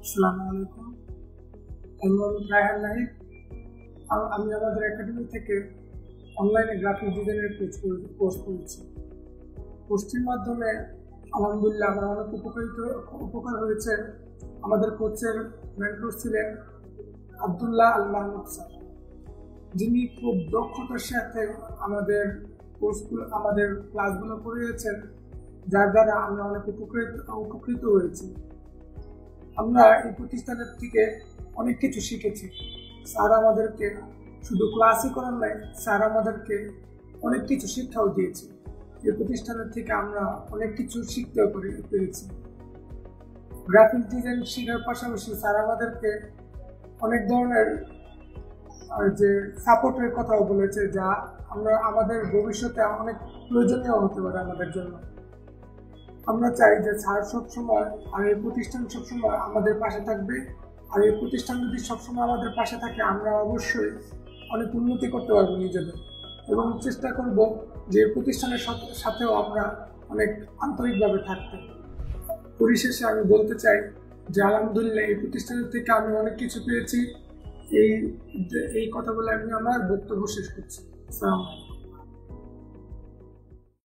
আসসালামু আলাইকুম। আমি মোহাম্মদ রায়হান নাহিদ। আমি আমাদের একাডেমি থেকে অনলাইনে গ্রাফিক ডিজাইনের কোর্স করেছি। কোর্সটির মাধ্যমে আলহামদুলিল্লাহ আমার অনেক উপকার হয়েছে। আমাদের কোচের মেন্টর ছিলেন আব্দুল্লাহ আল মাহমুদ স্যার, যিনি খুব দক্ষতার সাথে আমাদের ক্লাসগুলো করিয়েছেন, যার দ্বারা আমরা অনেক উপকৃত হয়েছি। আমরা এই প্রতিষ্ঠানের থেকে অনেক কিছু শিখেছি। স্যার আমাদেরকে শুধু ক্লাসই করার নয়, স্যার আমাদেরকে অনেক কিছু শিক্ষাও দিয়েছে। এই প্রতিষ্ঠানের থেকে আমরা অনেক কিছু শিখতেও পেরেছি। গ্রাফিক ডিজাইন শেখার পাশাপাশি স্যার আমাদেরকে অনেক ধরনের যে সাপোর্টের কথাও বলেছে, যা আমাদের ভবিষ্যতে অনেক প্রয়োজনীয় হতে পারে আমাদের জন্য। আমরা চাই যে স্যার সবসময় আর এই প্রতিষ্ঠান সবসময় আমাদের পাশে থাকবে। আর এই প্রতিষ্ঠান যদি সবসময় আমাদের পাশে থাকে, আমরা অবশ্যই অনেক উন্নতি করতে পারবো নিজেদের, এবং চেষ্টা করব যে প্রতিষ্ঠানের সাথেও আমরা অনেক আন্তরিকভাবে থাকতে। পরিশেষে আমি বলতে চাই যে আলহামদুলিল্লাহ এই প্রতিষ্ঠানের থেকে আমি অনেক কিছু পেয়েছি। এই কথাগুলো আমি আমার বক্তব্য শেষ করছি। আসসালামু আলাইকুম।